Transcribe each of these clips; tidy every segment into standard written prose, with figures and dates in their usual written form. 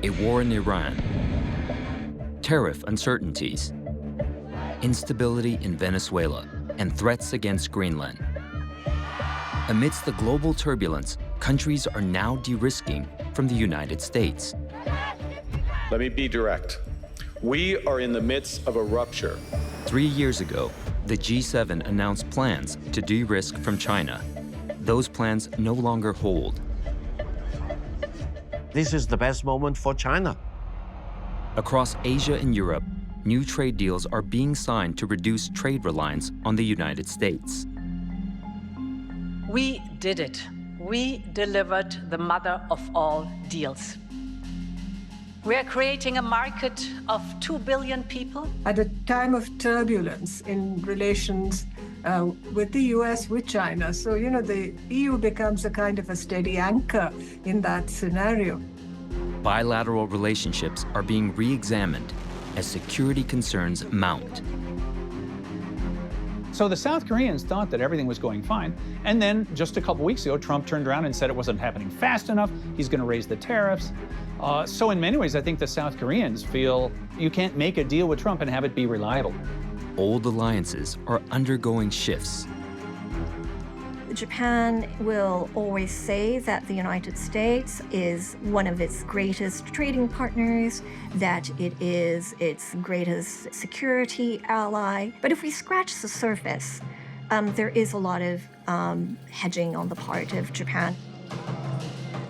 a war in Iran, tariff uncertainties, instability in Venezuela, and threats against Greenland. Amidst the global turbulence, countries are now de-risking from the United States. Let me be direct. We are in the midst of a rupture. 3 years ago, the G7 announced plans to de-risk from China. Those plans no longer hold. This is the best moment for China. Across Asia and Europe, new trade deals are being signed to reduce trade reliance on the United States. We did it. We delivered the mother of all deals. We are creating a market of 2 billion people. At a time of turbulence in relations with the US, with China. So, the EU becomes a kind of a steady anchor in that scenario. Bilateral relationships are being re-examined as security concerns mount. So the South Koreans thought that everything was going fine. And then just a couple weeks ago, Trump turned around and said it wasn't happening fast enough. He's going to raise the tariffs. So in many ways, I think the South Koreans feel you can't make a deal with Trump and have it be reliable. Old alliances are undergoing shifts. Japan will always say that the United States is one of its greatest trading partners, that it is its greatest security ally. But if we scratch the surface, there is a lot of hedging on the part of Japan.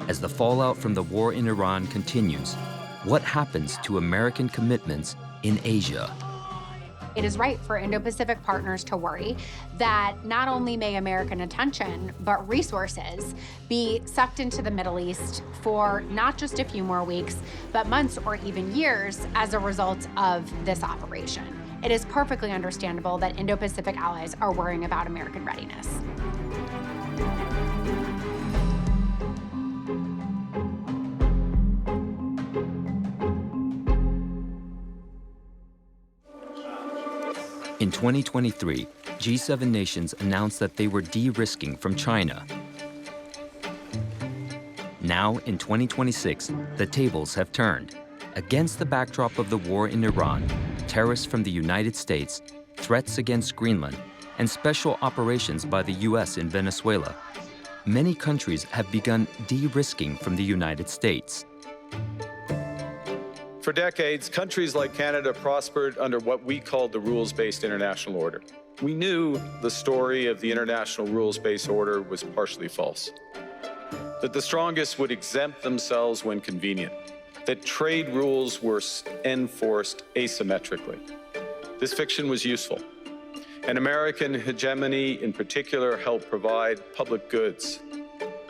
As the fallout from the war in Iran continues, what happens to American commitments in Asia? It is right for Indo-Pacific partners to worry that not only may American attention, but resources be sucked into the Middle East for not just a few more weeks, but months or even years as a result of this operation. It is perfectly understandable that Indo-Pacific allies are worrying about American readiness. In 2023, G7 nations announced that they were de-risking from China. Now, in 2026, the tables have turned. Against the backdrop of the war in Iran, tariffs from the United States, threats against Greenland, and special operations by the US in Venezuela, many countries have begun de-risking from the United States. For decades, countries like Canada prospered under what we called the rules-based international order. We knew the story of the international rules-based order was partially false, that the strongest would exempt themselves when convenient, that trade rules were enforced asymmetrically. This fiction was useful, and American hegemony in particular helped provide public goods,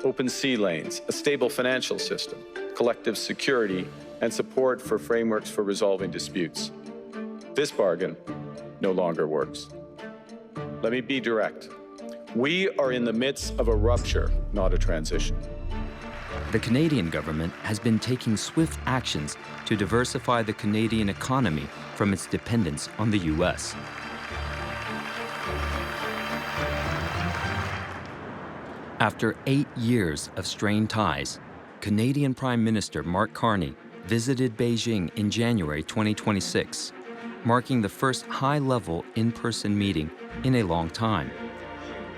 open sea lanes, a stable financial system, collective security, and support for frameworks for resolving disputes. This bargain no longer works. Let me be direct. We are in the midst of a rupture, not a transition. The Canadian government has been taking swift actions to diversify the Canadian economy from its dependence on the US. After 8 years of strained ties, Canadian Prime Minister Mark Carney visited Beijing in January 2026, marking the first high-level in-person meeting in a long time.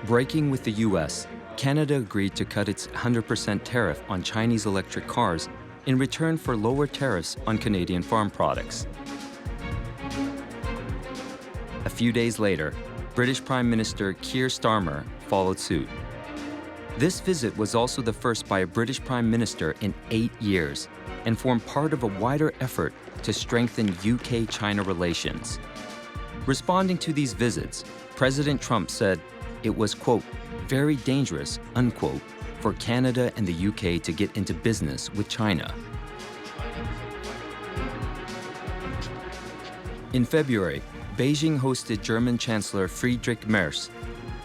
Breaking with the US, Canada agreed to cut its 100% tariff on Chinese electric cars in return for lower tariffs on Canadian farm products. A few days later, British Prime Minister Keir Starmer followed suit. This visit was also the first by a British Prime Minister in 8 years, and formed part of a wider effort to strengthen UK-China relations. Responding to these visits, President Trump said it was, quote, very dangerous, unquote, for Canada and the UK to get into business with China. In February, Beijing hosted German Chancellor Friedrich Merz.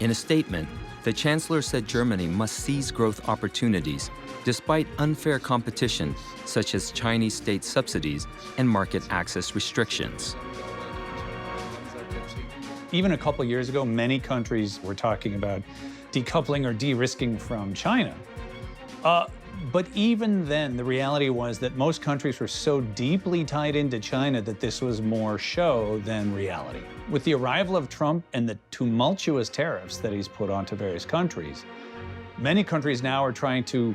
In a statement, the Chancellor said Germany must seize growth opportunities despite unfair competition such as Chinese state subsidies and market access restrictions. Even a couple years ago, many countries were talking about decoupling or de-risking from China. But even then, the reality was that most countries were so deeply tied into China that this was more show than reality. With the arrival of Trump and the tumultuous tariffs that he's put onto various countries, many countries now are trying to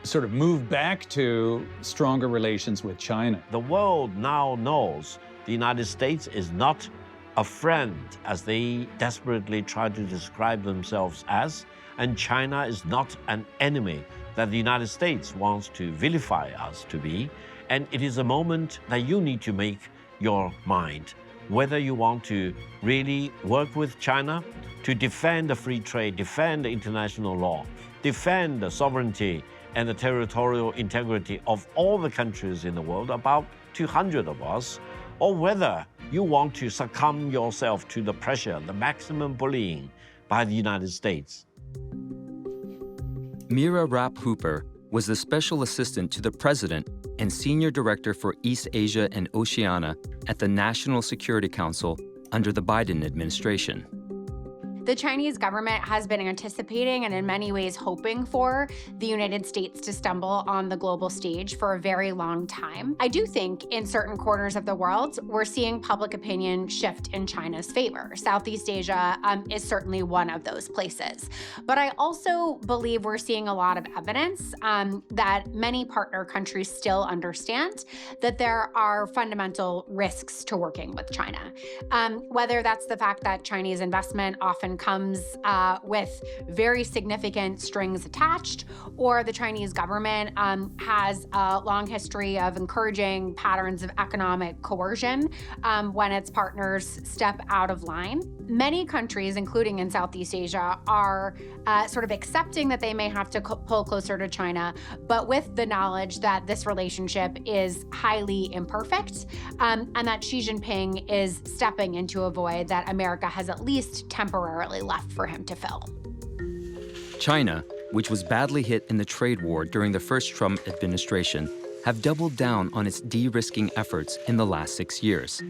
sort of move back to stronger relations with China. The world now knows the United States is not a friend, as they desperately try to describe themselves as, and China is not an enemy that the United States wants to vilify us to be. And it is a moment that you need to make your mind, whether you want to really work with China to defend the free trade, defend the international law, defend the sovereignty and the territorial integrity of all the countries in the world, about 200 of us, or whether you want to succumb yourself to the pressure, the maximum bullying by the United States. Mira Rapp Hooper was the special assistant to the president and senior director for East Asia and Oceania at the National Security Council under the Biden administration. The Chinese government has been anticipating and in many ways hoping for the United States to stumble on the global stage for a very long time. I do think in certain corners of the world, we're seeing public opinion shift in China's favor. Southeast Asia is certainly one of those places. But I also believe we're seeing a lot of evidence that many partner countries still understand that there are fundamental risks to working with China. Whether that's the fact that Chinese investment often comes with very significant strings attached, or the Chinese government has a long history of encouraging patterns of economic coercion when its partners step out of line. Many countries, including in Southeast Asia, are sort of accepting that they may have to pull closer to China, but with the knowledge that this relationship is highly imperfect and that Xi Jinping is stepping into a void that America has at least temporarily left for him to fill. China, which was badly hit in the trade war during the first Trump administration, have doubled down on its de-risking efforts in the last 6 years.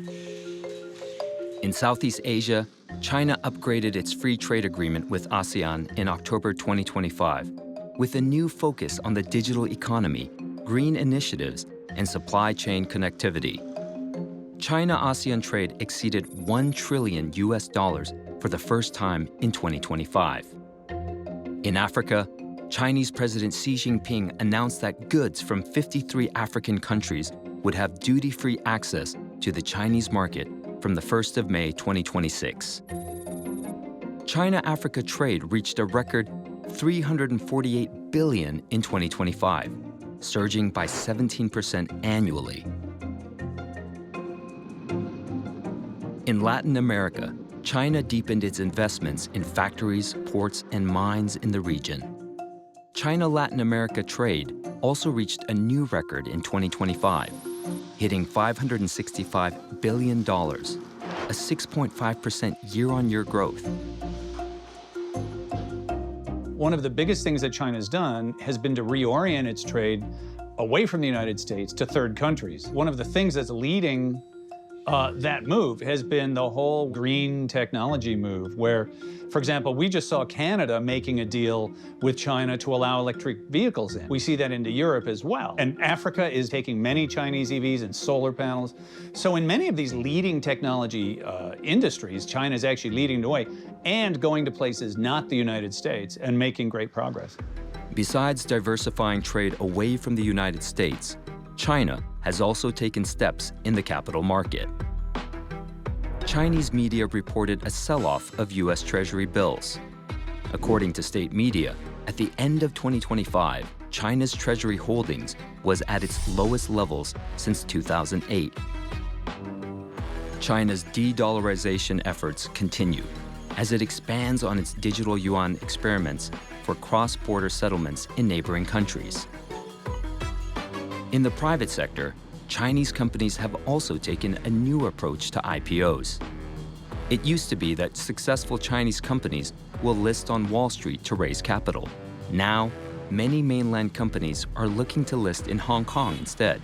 In Southeast Asia, China upgraded its free trade agreement with ASEAN in October 2025, with a new focus on the digital economy, green initiatives, and supply chain connectivity. China-ASEAN trade exceeded $1 trillion for the first time in 2025. In Africa, Chinese President Xi Jinping announced that goods from 53 African countries would have duty-free access to the Chinese market from the 1st of May 2026. China-Africa trade reached a record $348 billion in 2025, surging by 17% annually. In Latin America, China deepened its investments in factories, ports, and mines in the region. China-Latin America trade also reached a new record in 2025, hitting $565 billion, a 6.5% year-on-year growth. One of the biggest things that China's done has been to reorient its trade away from the United States to third countries. One of the things that's leading that move has been the whole green technology move, where, for example, we just saw Canada making a deal with China to allow electric vehicles in. We see that into Europe as well. And Africa is taking many Chinese EVs and solar panels. So in many of these leading technology industries, China is actually leading the way and going to places not the United States and making great progress. Besides diversifying trade away from the United States, China has also taken steps in the capital market. Chinese media reported a sell-off of U.S. Treasury bills. According to state media, at the end of 2025, China's Treasury holdings was at its lowest levels since 2008. China's de-dollarization efforts continue as it expands on its digital yuan experiments for cross-border settlements in neighboring countries. In the private sector, Chinese companies have also taken a new approach to IPOs. It used to be that successful Chinese companies will list on Wall Street to raise capital. Now, many mainland companies are looking to list in Hong Kong instead.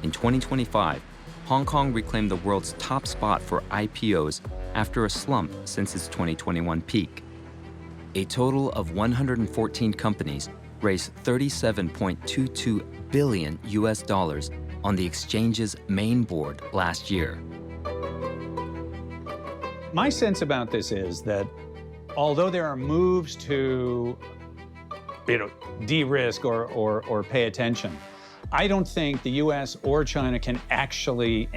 In 2025, Hong Kong reclaimed the world's top spot for IPOs after a slump since its 2021 peak. A total of 114 companies raised $37.22 billion on the exchange's main board last year. My sense about this is that although there are moves to de-risk or pay attention, I don't think the US or China can actually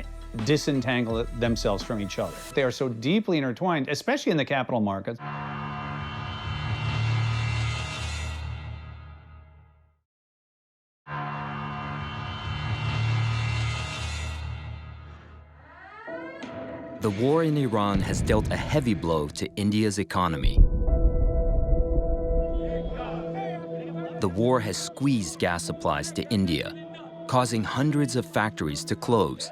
disentangle themselves from each other. They are so deeply intertwined, especially in the capital markets. The war in Iran has dealt a heavy blow to India's economy. The war has squeezed gas supplies to India, causing hundreds of factories to close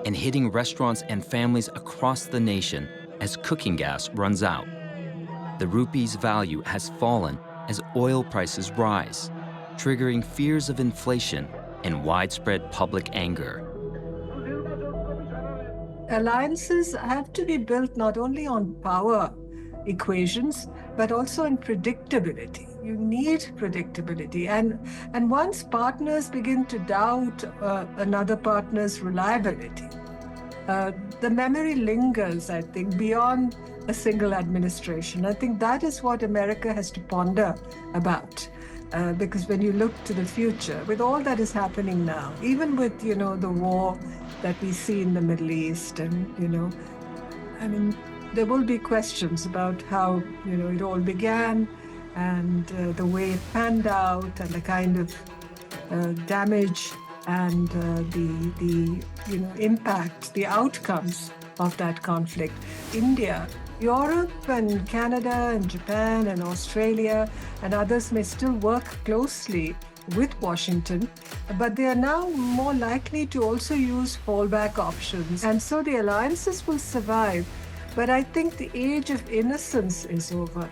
and hitting restaurants and families across the nation as cooking gas runs out. The rupee's value has fallen as oil prices rise, triggering fears of inflation and widespread public anger. Alliances have to be built not only on power equations, but also in predictability. You need predictability. And once partners begin to doubt another partner's reliability, the memory lingers, I think, beyond a single administration. I think that is what America has to ponder about. Because when you look to the future, with all that is happening now, even with, the war that we see in the Middle East, and, there will be questions about how, it all began and the way it panned out and the kind of damage and the impact, the outcomes of that conflict. India, Europe and Canada and Japan and Australia and others may still work closely with Washington, but they are now more likely to also use fallback options. And so the alliances will survive, but I think the age of innocence is over.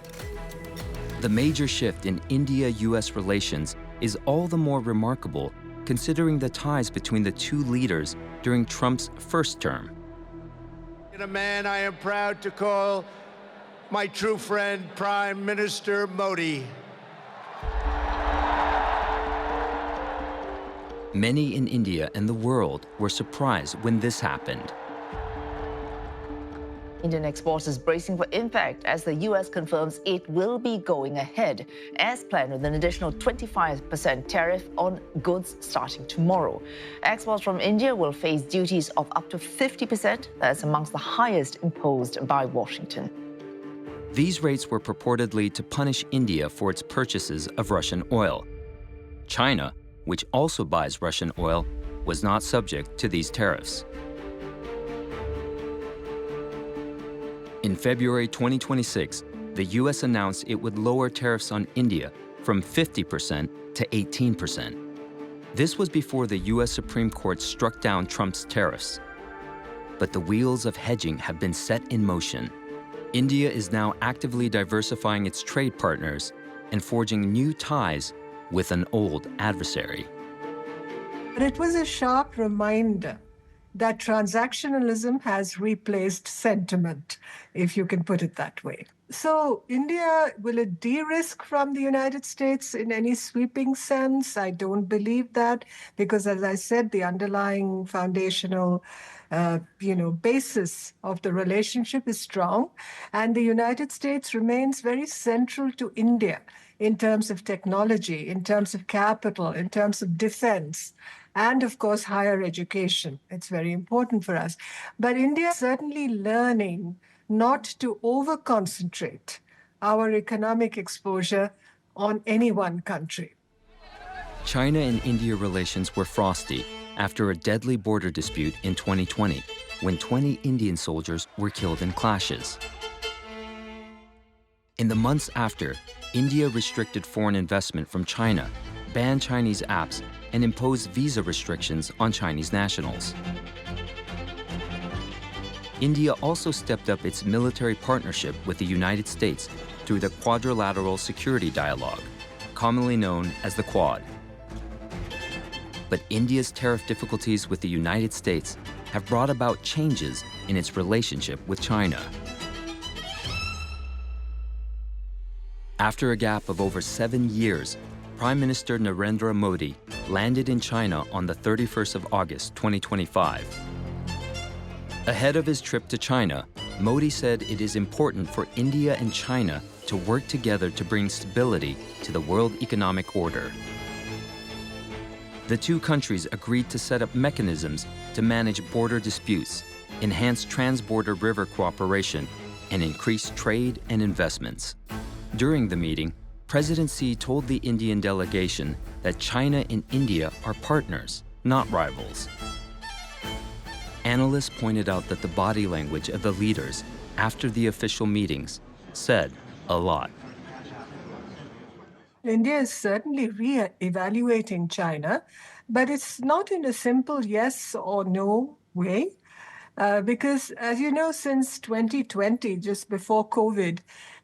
The major shift in India-US relations is all the more remarkable considering the ties between the two leaders during Trump's first term. A man I am proud to call my true friend, Prime Minister Modi. Many in India and the world were surprised when this happened. Indian exporters bracing for impact as the U.S. confirms it will be going ahead as planned with an additional 25% tariff on goods starting tomorrow. Exports from India will face duties of up to 50%. That's amongst the highest imposed by Washington. These rates were purportedly to punish India for its purchases of Russian oil. China, which also buys Russian oil, was not subject to these tariffs. In February 2026, the U.S. announced it would lower tariffs on India from 50% to 18%. This was before the U.S. Supreme Court struck down Trump's tariffs. But the wheels of hedging have been set in motion. India is now actively diversifying its trade partners and forging new ties with an old adversary. But it was a sharp reminder that transactionalism has replaced sentiment, if you can put it that way. So India, will it de-risk from the United States in any sweeping sense? I don't believe that, because as I said, the underlying foundational basis of the relationship is strong, and the United States remains very central to India in terms of technology, in terms of capital, in terms of defense, and of course, higher education. It's very important for us. But India is certainly learning not to over-concentrate our economic exposure on any one country. China and India relations were frosty after a deadly border dispute in 2020, when 20 Indian soldiers were killed in clashes. In the months after, India restricted foreign investment from China, banned Chinese apps, and imposed visa restrictions on Chinese nationals. India also stepped up its military partnership with the United States through the Quadrilateral Security Dialogue, commonly known as the Quad. But India's tariff difficulties with the United States have brought about changes in its relationship with China. After a gap of over 7 years, Prime Minister Narendra Modi landed in China on the 31st of August, 2025. Ahead of his trip to China, Modi said it is important for India and China to work together to bring stability to the world economic order. The two countries agreed to set up mechanisms to manage border disputes, enhance trans-border river cooperation, and increase trade and investments. During the meeting, President Xi told the Indian delegation that China and India are partners, not rivals. Analysts pointed out that the body language of the leaders after the official meetings said a lot. India is certainly re-evaluating China, but it's not in a simple yes or no way. Because, as you know, since 2020, just before COVID,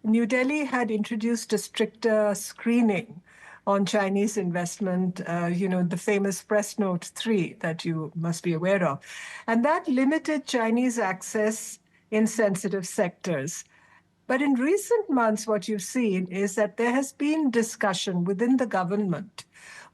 New Delhi had introduced a stricter screening on Chinese investment, the famous Press Note 3 that you must be aware of. And that limited Chinese access in sensitive sectors. But in recent months, what you've seen is that there has been discussion within the government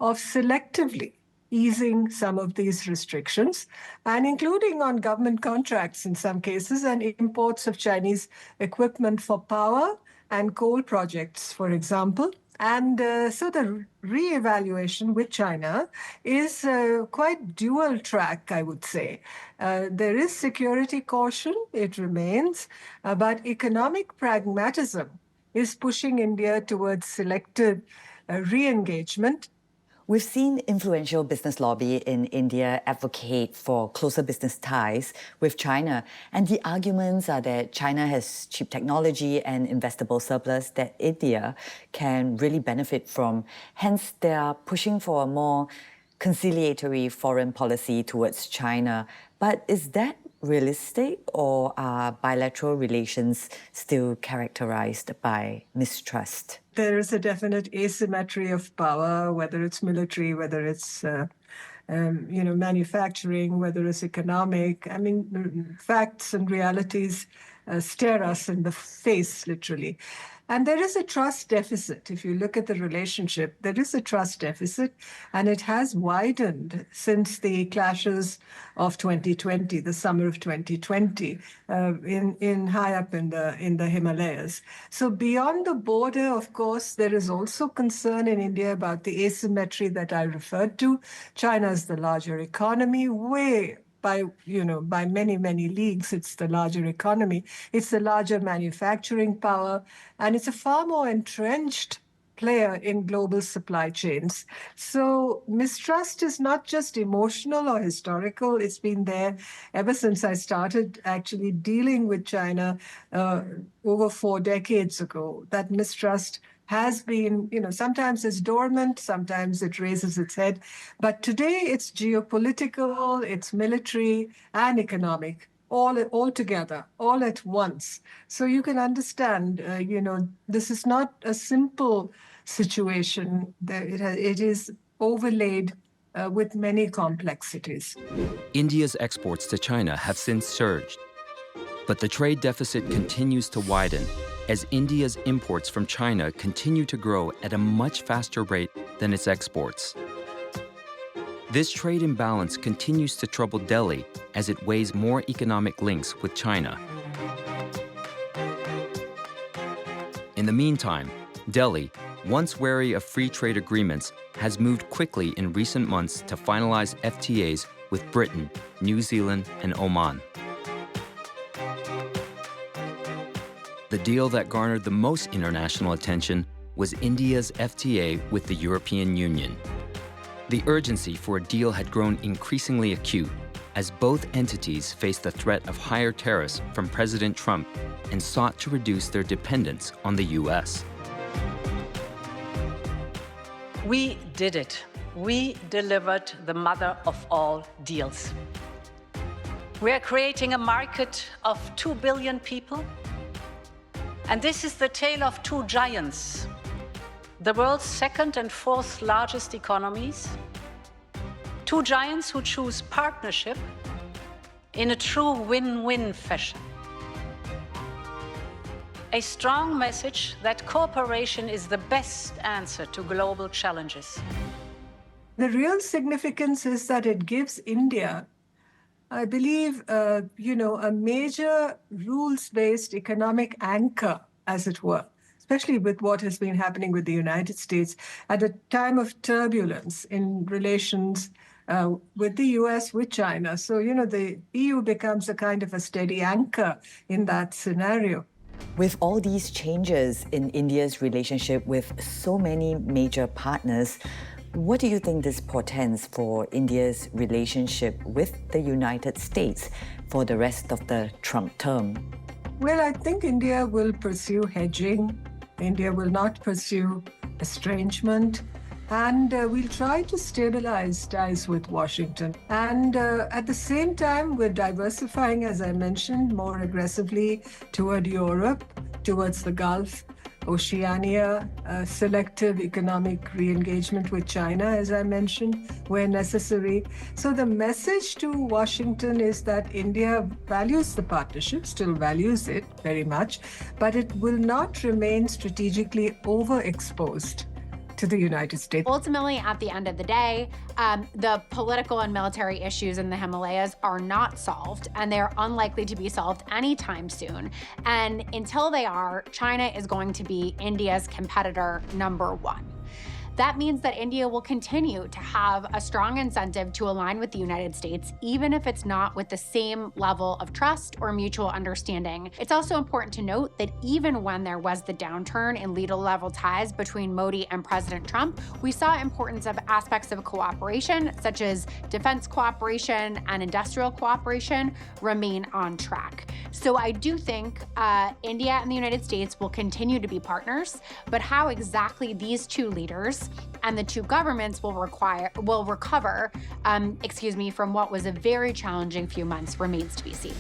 of selectively easing some of these restrictions, and including on government contracts in some cases, and imports of Chinese equipment for power and coal projects, for example. And so the re-evaluation with China is quite dual track, I would say. There is security caution, it remains, but economic pragmatism is pushing India towards selective re-engagement. We've seen influential business lobby in India advocate for closer business ties with China. And the arguments are that China has cheap technology and investable surplus that India can really benefit from. Hence, they are pushing for a more conciliatory foreign policy towards China. But is that realistic, or are bilateral relations still characterized by mistrust? There is a definite asymmetry of power, whether it's military, whether it's manufacturing, whether it's economic. I mean, facts and realities stare us in the face, literally. And there is a trust deficit. If you look at the relationship, there is a trust deficit, and it has widened since the clashes of 2020, the summer of 2020, in high up in the Himalayas. So beyond the border, of course, there is also concern in India about the asymmetry that I referred to. China is the larger economy, by many, many leagues, it's the larger economy. It's the larger manufacturing power, and it's a far more entrenched player in global supply chains. So mistrust is not just emotional or historical. It's been there ever since I started actually dealing with China over 4 decades ago. That mistrust has been, sometimes it's dormant, sometimes it raises its head. But today it's geopolitical, it's military and economic, all together, all at once. So you can understand, this is not a simple situation. It is overlaid with many complexities. India's exports to China have since surged, but the trade deficit continues to widen as India's imports from China continue to grow at a much faster rate than its exports. This trade imbalance continues to trouble Delhi as it weighs more economic links with China. In the meantime, Delhi, once wary of free trade agreements, has moved quickly in recent months to finalize FTAs with Britain, New Zealand, and Oman. The deal that garnered the most international attention was India's FTA with the European Union. The urgency for a deal had grown increasingly acute as both entities faced the threat of higher tariffs from President Trump and sought to reduce their dependence on the U.S. We did it. We delivered the mother of all deals. We are creating a market of 2 billion people. And this is the tale of 2 giants, the world's 2nd and 4th largest economies, 2 giants who choose partnership in a true win-win fashion. a strong message that cooperation is the best answer to global challenges. The real significance is that it gives India, I believe, a major rules-based economic anchor, as it were, especially with what has been happening with the United States at a time of turbulence in relations with the US, with China. So, the EU becomes a kind of a steady anchor in that scenario. With all these changes in India's relationship with so many major partners, what do you think this portends for India's relationship with the United States for the rest of the Trump term? Well, I think India will pursue hedging. India will not pursue estrangement. And we'll try to stabilize ties with Washington. And at the same time, we're diversifying, as I mentioned, more aggressively toward Europe, towards the Gulf, Oceania, selective economic re-engagement with China, as I mentioned, where necessary. So the message to Washington is that India values the partnership, still values it very much, but it will not remain strategically overexposed to the United States. Ultimately, at the end of the day, the political and military issues in the Himalayas are not solved, and they're unlikely to be solved anytime soon. And until they are, China is going to be India's competitor #1. That means that India will continue to have a strong incentive to align with the United States, even if it's not with the same level of trust or mutual understanding. It's also important to note that even when there was the downturn in leader-level ties between Modi and President Trump, we saw importance of aspects of cooperation, such as defense cooperation and industrial cooperation, remain on track. So I do think India and the United States will continue to be partners, but how exactly these two leaders and the two governments will recover from what was a very challenging few months remains to be seen.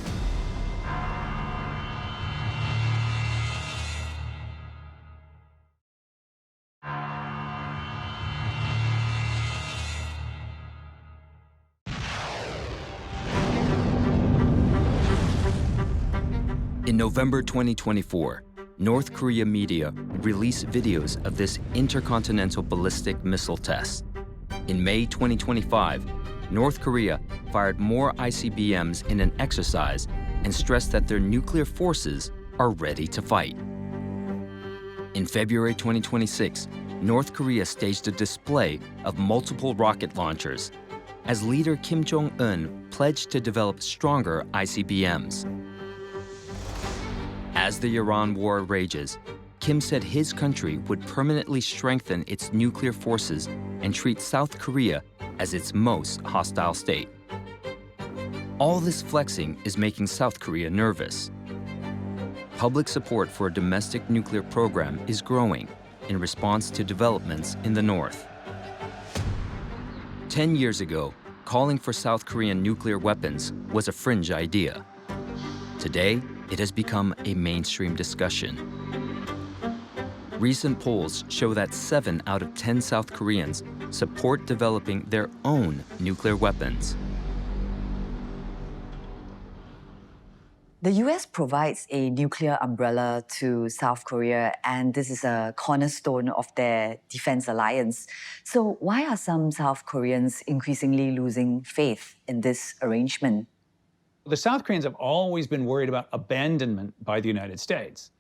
In November 2024, North Korea media released videos of this intercontinental ballistic missile test. In May 2025, North Korea fired more ICBMs in an exercise and stressed that their nuclear forces are ready to fight. In February 2026, North Korea staged a display of multiple rocket launchers as leader Kim Jong-un pledged to develop stronger ICBMs. As the Iran war rages, Kim said his country would permanently strengthen its nuclear forces and treat South Korea as its most hostile state. All this flexing is making South Korea nervous. Public support for a domestic nuclear program is growing in response to developments in the north. 10 years ago, calling for South Korean nuclear weapons was a fringe idea. Today, it has become a mainstream discussion. Recent polls show that 7 out of 10 South Koreans support developing their own nuclear weapons. The US provides a nuclear umbrella to South Korea, and this is a cornerstone of their defense alliance. So why are some South Koreans increasingly losing faith in this arrangement? The South Koreans have always been worried about abandonment by the United States.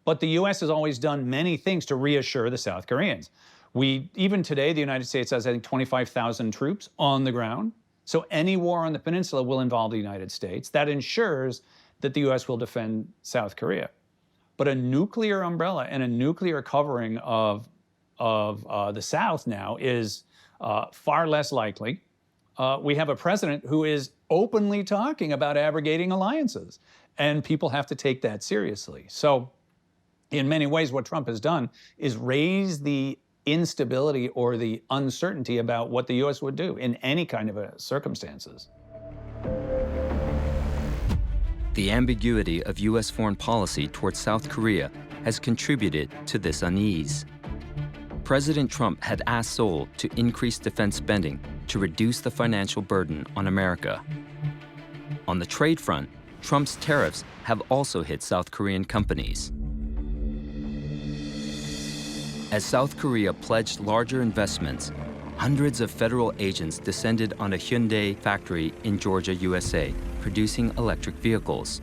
But the US has always done many things to reassure the South Koreans. Even today, the United States has, I think, 25,000 troops on the ground. So any war on the peninsula will involve the United States. That ensures that the US will defend South Korea. But a nuclear umbrella and a nuclear covering of the South now is far less likely. We have a president who is openly talking about abrogating alliances, and people have to take that seriously. So in many ways, what Trump has done is raise the instability or the uncertainty about what the US would do in any kind of circumstances. The ambiguity of US foreign policy towards South Korea has contributed to this unease. President Trump had asked Seoul to increase defense spending to reduce the financial burden on America. On the trade front, Trump's tariffs have also hit South Korean companies. As South Korea pledged larger investments, hundreds of federal agents descended on a Hyundai factory in Georgia, USA, producing electric vehicles.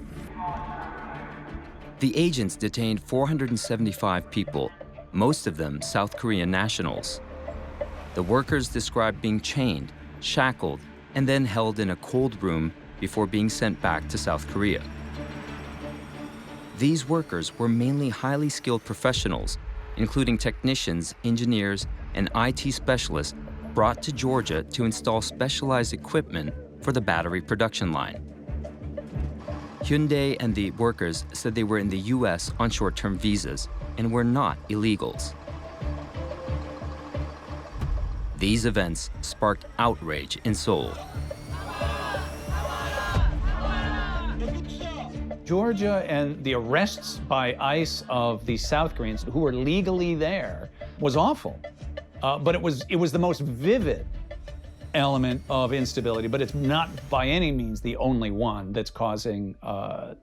The agents detained 475 people, most of them South Korean nationals. The workers described being chained, shackled, and then held in a cold room before being sent back to South Korea. These workers were mainly highly skilled professionals, including technicians, engineers, and IT specialists brought to Georgia to install specialized equipment for the battery production line. Hyundai and the workers said they were in the US on short-term visas and were not illegals. These events sparked outrage in Seoul. Georgia and the arrests by ICE of the South Koreans who were legally there was awful. But it was the most vivid element of instability, but it's not by any means the only one that's causing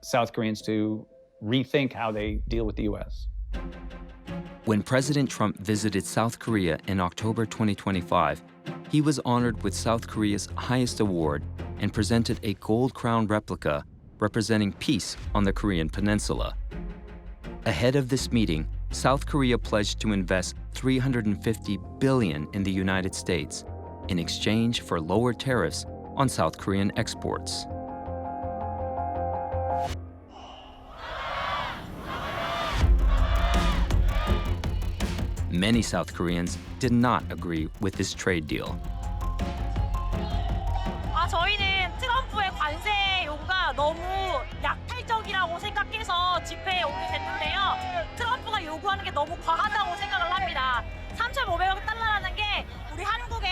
South Koreans to rethink how they deal with the US. When President Trump visited South Korea in October 2025, he was honored with South Korea's highest award and presented a gold-crowned replica representing peace on the Korean peninsula. Ahead of this meeting, South Korea pledged to invest $350 billion in the United States in exchange for lower tariffs on South Korean exports. Many South Koreans did not agree with this trade deal. 저희는 트럼프의 관세 요구가 너무 약탈적이라고 생각해서 집회에 오게 됐는데요. 트럼프가 요구하는 게 너무 과하다고 생각을 합니다. 3,500억 달러라는 게 우리 한국에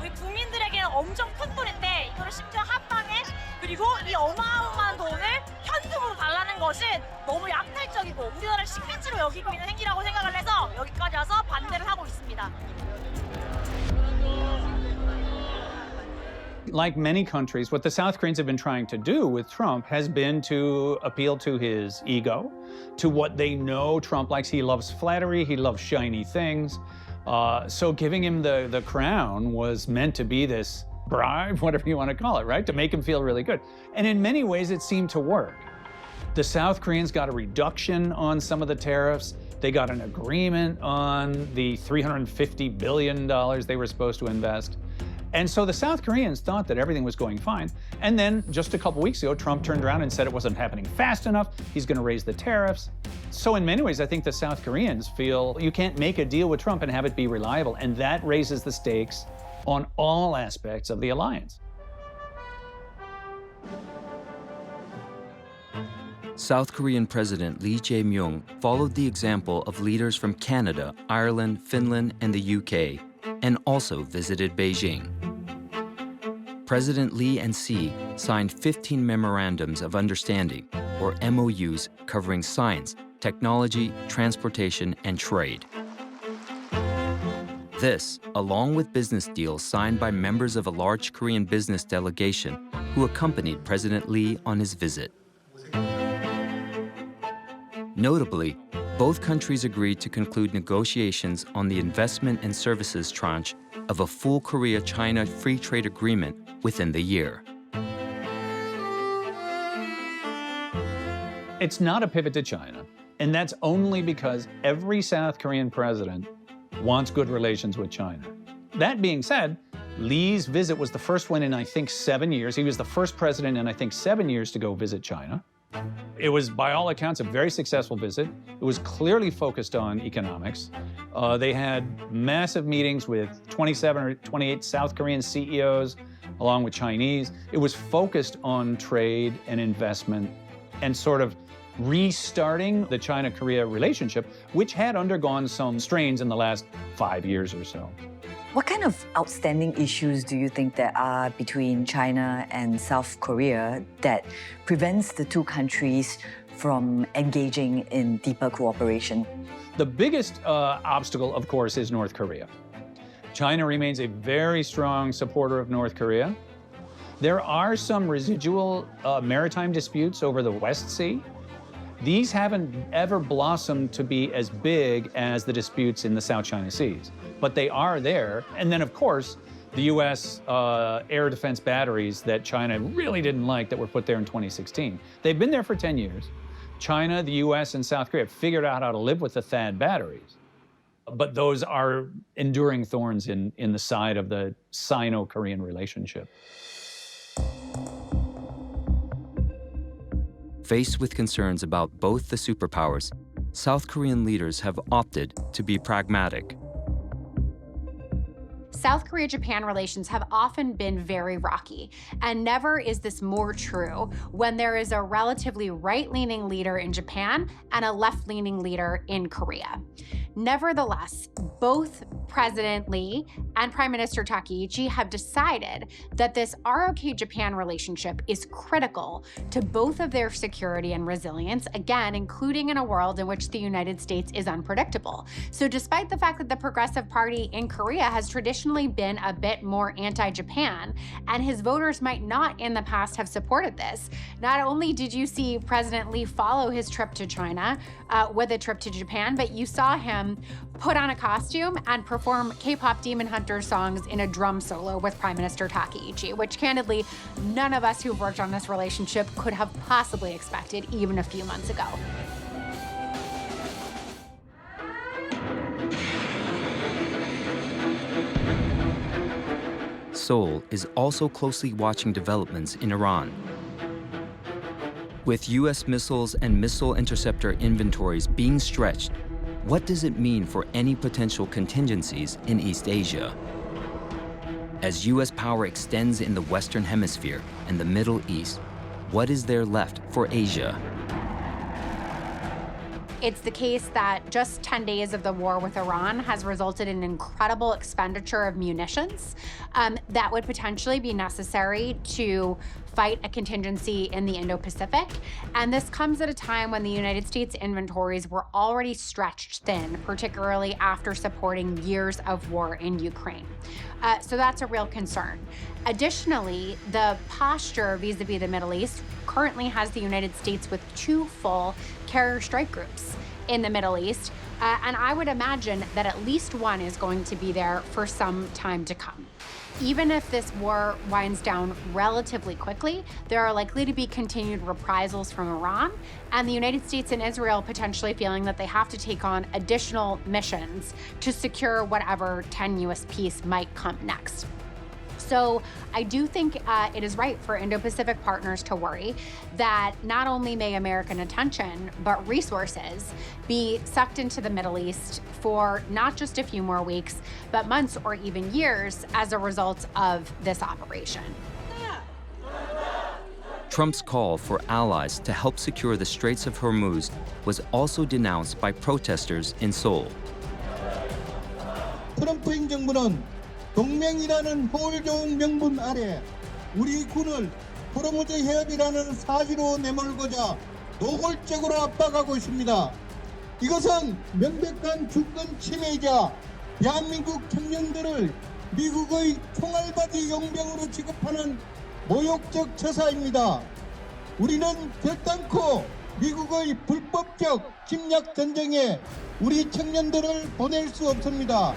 우리 국민들에게는 엄청 큰 돈인데 이거를 심지어 합방에 그리고 이 어마어마한 돈을 현금으로 달라는 것은 너무 약탈적이고 우리나라를 식민지로 여기고 있는 행위라고 생각을 해서 여기까지 와서 반대를 하고 있습니다. Like many countries, what the South Koreans have been trying to do with Trump has been to appeal to his ego, to what they know Trump likes. He loves flattery, he loves shiny things. So giving him the crown was meant to be this bribe, whatever you want to call it, right? To make him feel really good. And in many ways, it seemed to work. The South Koreans got a reduction on some of the tariffs. They got an agreement on the $350 billion they were supposed to invest. And so the South Koreans thought that everything was going fine. And then just a couple weeks ago, Trump turned around and said it wasn't happening fast enough. He's going to raise the tariffs. So in many ways, I think the South Koreans feel you can't make a deal with Trump and have it be reliable. And that raises the stakes on all aspects of the alliance. South Korean President Lee Jae-myung followed the example of leaders from Canada, Ireland, Finland, and the UK, and also visited Beijing. President Lee and Xi signed 15 memorandums of understanding, or MOUs, covering science, technology, transportation, and trade. This, along with business deals signed by members of a large Korean business delegation who accompanied President Lee on his visit. Notably, both countries agreed to conclude negotiations on the investment and services tranche of a full Korea-China free trade agreement within the year. It's not a pivot to China, and that's only because every South Korean president wants good relations with China. That being said, Lee's visit was the first one in, I think, 7 years. He was the first president in, I think, 7 years to go visit China. It was, by all accounts, a very successful visit. It was clearly focused on economics. They had massive meetings with 27 or 28 South Korean CEOs, along with Chinese. It was focused on trade and investment and sort of restarting the China-Korea relationship, which had undergone some strains in the last 5 years or so. What kind of outstanding issues do you think there are between China and South Korea that prevents the two countries from engaging in deeper cooperation? The biggest obstacle, of course, is North Korea. China remains a very strong supporter of North Korea. There are some residual maritime disputes over the West Sea, These haven't ever blossomed to be as big as the disputes in the South China Seas, but they are there. And then, of course, the U.S. Air defense batteries that China really didn't like that were put there in 2016. They've been there for 10 years. China, the U.S., and South Korea have figured out how to live with the THAAD batteries. But those are enduring thorns in the side of the Sino-Korean relationship. Faced with concerns about both the superpowers, South Korean leaders have opted to be pragmatic. South Korea-Japan relations have often been very rocky, and never is this more true when there is a relatively right-leaning leader in Japan and a left-leaning leader in Korea. Nevertheless, both President Lee and Prime Minister Takaichi have decided that this ROK-Japan relationship is critical to both of their security and resilience, again, including in a world in which the United States is unpredictable. So despite the fact that the Progressive Party in Korea has traditionally been a bit more anti-Japan, and his voters might not in the past have supported this, not only did you see President Lee follow his trip to China with a trip to Japan, but you saw him put on a costume and perform K-pop Demon Hunter songs in a drum solo with Prime Minister Takaichi, which candidly, none of us who've worked on this relationship could have possibly expected even a few months ago. Seoul is also closely watching developments in Iran. With U.S. missiles and missile interceptor inventories being stretched, what does it mean for any potential contingencies in East Asia? As U.S. power extends in the Western Hemisphere and the Middle East, what is there left for Asia? It's the case that just 10 days of the war with Iran has resulted in incredible expenditure of munitions that would potentially be necessary to fight a contingency in the Indo-Pacific. And this comes at a time when the United States inventories were already stretched thin, particularly after supporting years of war in Ukraine. So that's a real concern. Additionally, the posture vis-a-vis the Middle East currently has the United States with 2 full carrier strike groups in the Middle East. And I would imagine that at least one is going to be there for some time to come. Even if this war winds down relatively quickly, there are likely to be continued reprisals from Iran, and the United States and Israel potentially feeling that they have to take on additional missions to secure whatever tenuous peace might come next. So I do think it is right for Indo-Pacific partners to worry that not only may American attention, but resources be sucked into the Middle East for not just a few more weeks, but months or even years as a result of this operation. Trump's call for allies to help secure the Straits of Hormuz was also denounced by protesters in Seoul. 트럼프 행정부는 동맹이라는 허울 좋은 명분 아래 우리 군을 호르무즈 해협이라는 사지로 내몰고자 노골적으로 압박하고 있습니다. 이것은 명백한 주권 침해이자 대한민국 청년들을 미국의 총알바지 용병으로 취급하는 모욕적 처사입니다. 우리는 결단코 미국의 불법적 침략 전쟁에 우리 청년들을 보낼 수 없습니다.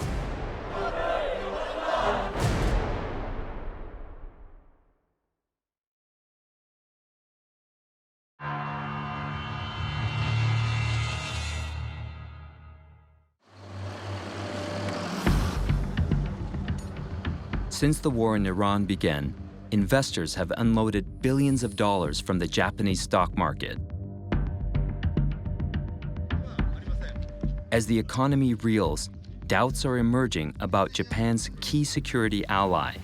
Since the war in Iran began, investors have unloaded billions of dollars from the Japanese stock market. As the economy reels, doubts are emerging about Japan's key security ally.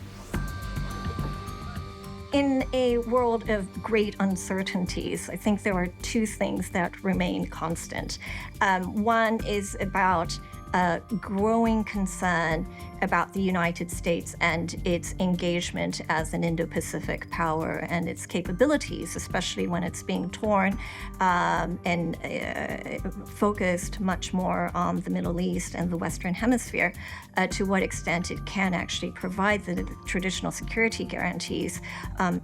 In a world of great uncertainties, I think there are 2 things that remain constant. One is about a growing concern about the United States and its engagement as an Indo-Pacific power and its capabilities, especially when it's being torn and focused much more on the Middle East and the Western Hemisphere, to what extent it can actually provide the traditional security guarantees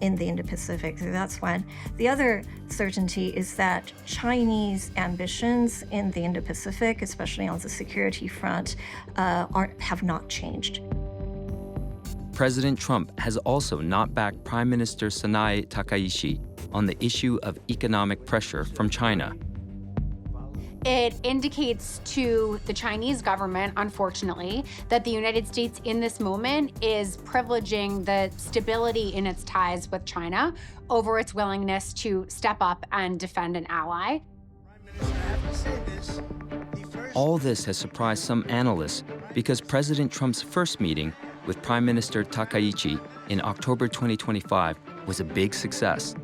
in the Indo-Pacific. So that's one. The other certainty is that Chinese ambitions in the Indo-Pacific, especially on the security front, have not changed. President Trump has also not backed Prime Minister Sanae Takaichi on the issue of economic pressure from China. It indicates to the Chinese government, unfortunately, that the United States in this moment is privileging the stability in its ties with China over its willingness to step up and defend an ally. All this has surprised some analysts because President Trump's first meeting with Prime Minister Takaichi in October 2025 was a big success.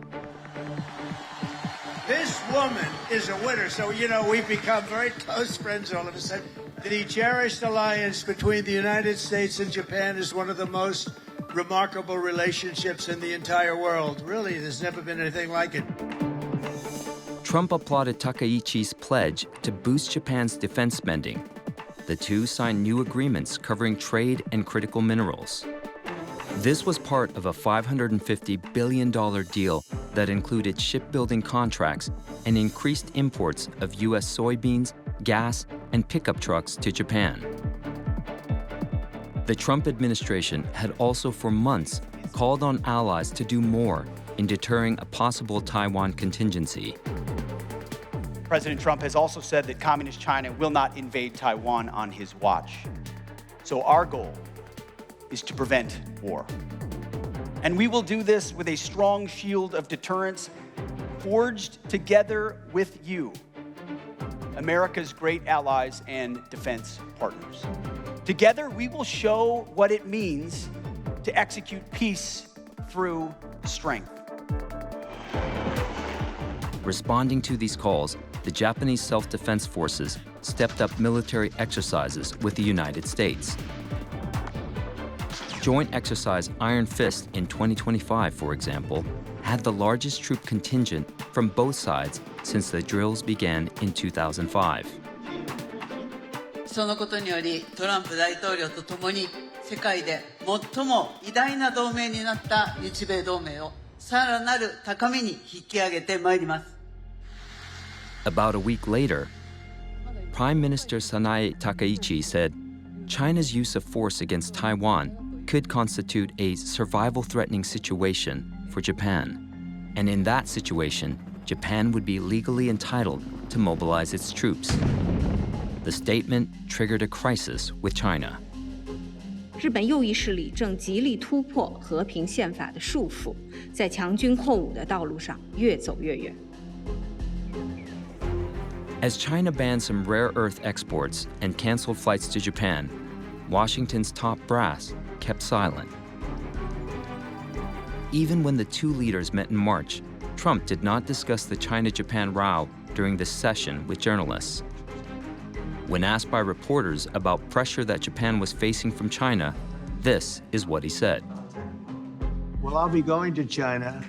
This woman is a winner. So, we've become very close friends all of a sudden. The cherished alliance between the United States and Japan is one of the most remarkable relationships in the entire world. Really, there's never been anything like it. Trump applauded Takaichi's pledge to boost Japan's defense spending. The two signed new agreements covering trade and critical minerals. This was part of a $550 billion deal that included shipbuilding contracts and increased imports of U.S. soybeans, gas, and pickup trucks to Japan. The Trump administration had also for months called on allies to do more in deterring a possible Taiwan contingency. President Trump has also said that Communist China will not invade Taiwan on his watch. So our goal is to prevent war. And we will do this with a strong shield of deterrence forged together with you, America's great allies and defense partners. Together, we will show what it means to execute peace through strength. Responding to these calls, the Japanese self-defense forces stepped up military exercises with the United States. Joint exercise Iron Fist in 2025, for example, had the largest troop contingent from both sides since the drills began in 2005. そのことにより、トランプ大統領と共に世界で最も偉大な同盟になった日米同盟をさらなる高みに引き上げてまいります。About a week later, Prime Minister Sanae Takaichi said China's use of force against Taiwan could constitute a survival-threatening situation for Japan. And in that situation, Japan would be legally entitled to mobilize its troops. The statement triggered a crisis with China. 日本右翼势力正极力突破和平宪法的束缚，在强军控武的道路上越走越远。 As China banned some rare earth exports and canceled flights to Japan, Washington's top brass kept silent. Even when the two leaders met in March, Trump did not discuss the China-Japan row during this session with journalists. When asked by reporters about pressure that Japan was facing from China, this is what he said. Well, I'll be going to China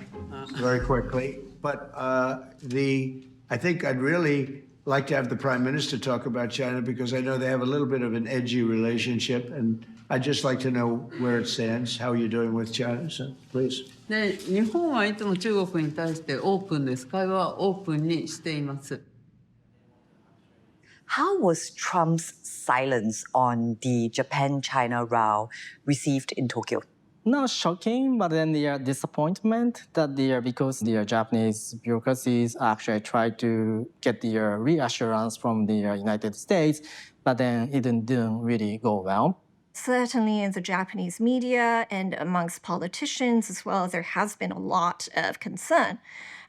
very quickly, but I think I'd really like to have the Prime Minister talk about China because I know they have a little bit of an edgy relationship, and I'd just like to know where it stands, how you're doing with China, so please. で、日本はいつも中国に対してオープンです。会話はオープンにしています。 How was Trump's silence on the Japan-China row received in Tokyo? Not shocking, but then the disappointment that because the Japanese bureaucracies actually tried to get the reassurance from the United States, but then it didn't really go well. Certainly in the Japanese media and amongst politicians as well, there has been a lot of concern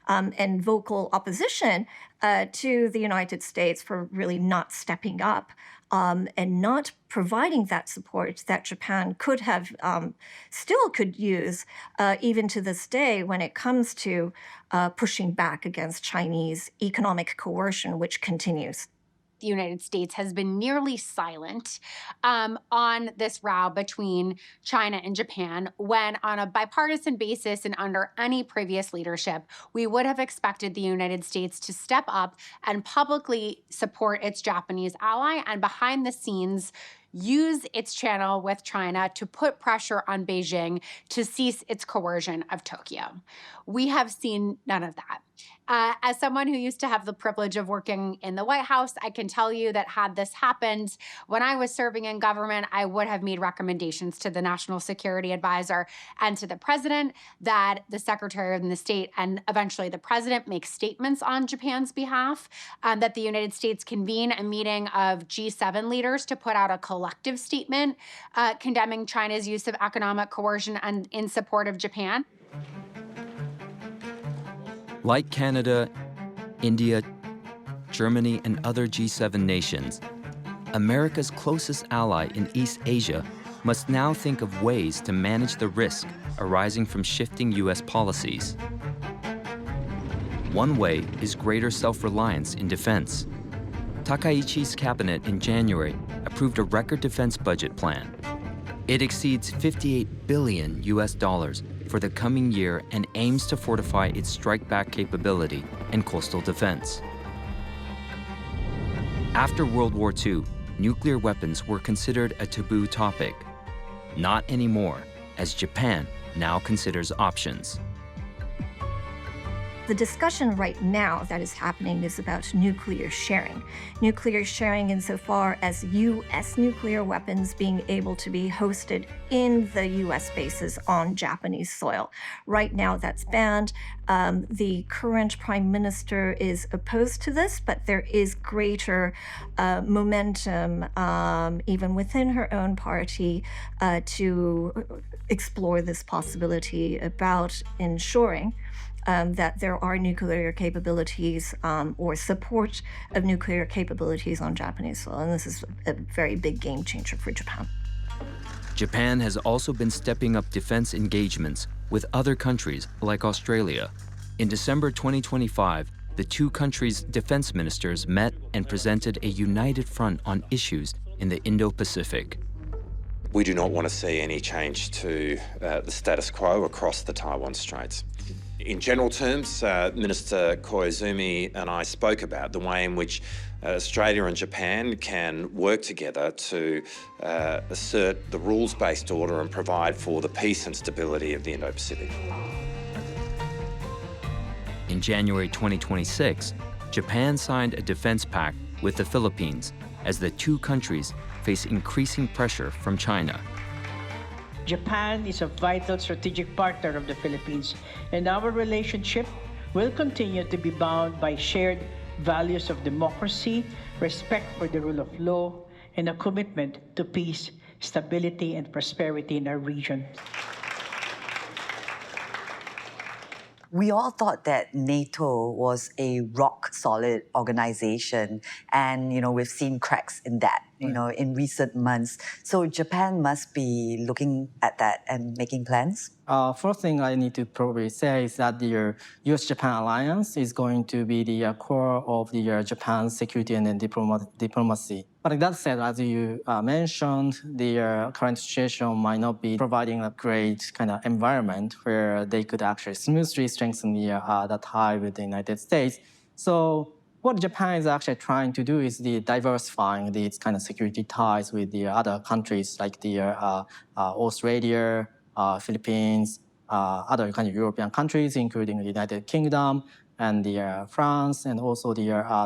and vocal opposition to the United States for really not stepping up and not providing that support that Japan could have, still could use even to this day when it comes to pushing back against Chinese economic coercion, which continues. the United States has been nearly silent on this row between China and Japan, when on a bipartisan basis and under any previous leadership, we would have expected the United States to step up and publicly support its Japanese ally and behind the scenes use its channel with China to put pressure on Beijing to cease its coercion of Tokyo. We have seen none of that. As someone who used to have the privilege of working in the White House, I can tell you that had this happened when I was serving in government, I would have made recommendations to the National Security Advisor and to the president that the Secretary of the State and eventually the president make statements on Japan's behalf, that the United States convene a meeting of G7 leaders to put out a collective statement condemning China's use of economic coercion and in support of Japan. Like Canada, India, Germany, and other G7 nations, America's closest ally in East Asia must now think of ways to manage the risk arising from shifting U.S. policies. One way is greater self-reliance in defense. Takaichi's cabinet in January approved a record defense budget plan. It exceeds $58 billion for the coming year and aims to fortify its strike-back capability and coastal defense. After World War II, nuclear weapons were considered a taboo topic. Not anymore, as Japan now considers options. The discussion right now that is happening is about nuclear sharing. Nuclear sharing insofar as U.S. nuclear weapons being able to be hosted in the U.S. bases on Japanese soil. Right now that's banned. The current prime minister is opposed to this, but there is greater momentum even within her own party to explore this possibility about ensuring that there are nuclear capabilities or support of nuclear capabilities on Japanese soil. And this is a very big game changer for Japan. Japan has also been stepping up defense engagements with other countries like Australia. In December 2025, the two countries' defense ministers met and presented a united front on issues in the Indo-Pacific. We do not want to see any change to the status quo across the Taiwan Straits. In general terms, Minister Koizumi and I spoke about the way in which Australia and Japan can work together to assert the rules-based order and provide for the peace and stability of the Indo-Pacific. In January 2026, Japan signed a defense pact with the Philippines as the two countries face increasing pressure from China. Japan is a vital strategic partner of the Philippines, and our relationship will continue to be bound by shared values of democracy, respect for the rule of law, and a commitment to peace, stability, and prosperity in our region. We all thought that NATO was a rock-solid organization, and we've seen cracks in that, in recent months. So Japan must be looking at that and making plans. First thing I need to probably say is that the U.S.-Japan alliance is going to be the core of the Japan's security and diplomacy. But that said, as you mentioned, the current situation might not be providing a great kind of environment where they could actually smoothly strengthen the tie with the United States. So what Japan is actually trying to do is diversifying its kind of security ties with the other countries like the Australia, Philippines, other kind of European countries, including the United Kingdom and France, and also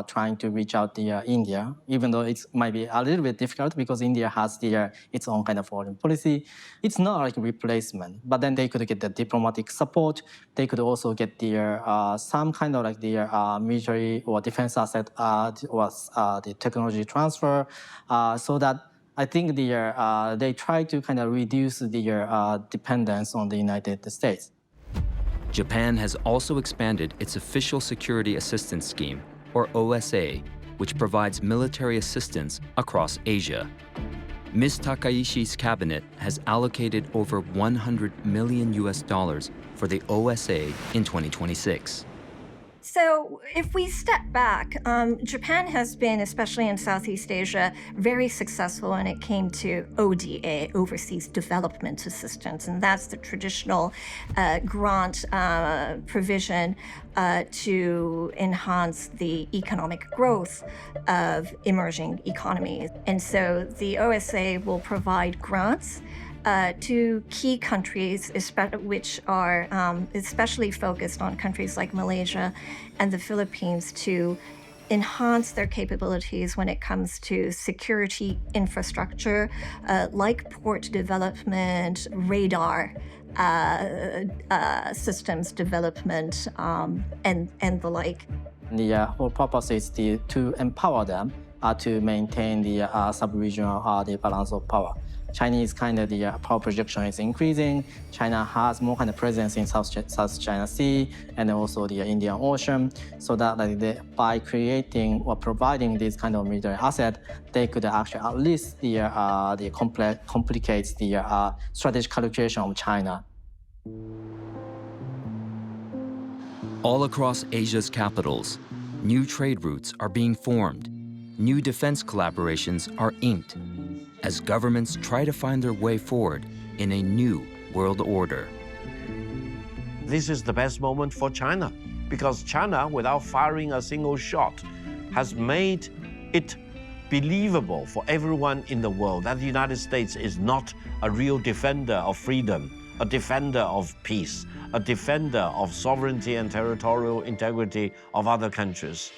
trying to reach out to India, even though it might be a little bit difficult because India has its own kind of foreign policy. It's not like a replacement, but then they could get the diplomatic support. They could also get some kind of military or defense asset or the technology transfer, so that I think they try to kind of reduce the dependence on the United States. Japan has also expanded its Official Security Assistance Scheme, or OSA, which provides military assistance across Asia. Ms. Takaichi's cabinet has allocated over $100 million for the OSA in 2026. So if we step back, Japan has been, especially in Southeast Asia, very successful when it came to ODA, Overseas Development Assistance, and that's the traditional grant provision to enhance the economic growth of emerging economies. And so the OSA will provide grants to key countries, which are especially focused on countries like Malaysia and the Philippines, to enhance their capabilities when it comes to security infrastructure, like port development, radar systems development, and the like. The whole purpose is to empower them to maintain the sub-regional the balance of power. Chinese the power projection is increasing. China has more presence in South China Sea and also the Indian Ocean, so that by creating or providing this of military asset, they could actually at least complicates the strategic calculation of China. All across Asia's capitals, new trade routes are being formed. New defense collaborations are inked as governments try to find their way forward in a new world order. This is the best moment for China, because China, without firing a single shot, has made it believable for everyone in the world that the United States is not a real defender of freedom, a defender of peace, a defender of sovereignty and territorial integrity of other countries.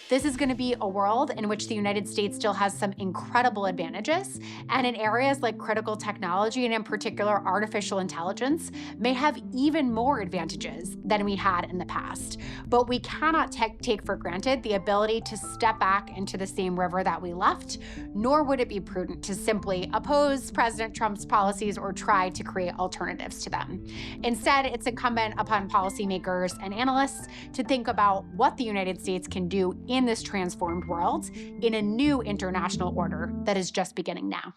This is going to be a world in which the United States still has some incredible advantages, and in areas like critical technology, and in particular artificial intelligence, may have even more advantages than we had in the past. But we cannot take for granted the ability to step back into the same river that we left, nor would it be prudent to simply oppose President Trump's policies or try to create alternatives to them. Instead, it's incumbent upon policymakers and analysts to think about what the United States can do in this transformed world in a new international order that is just beginning now.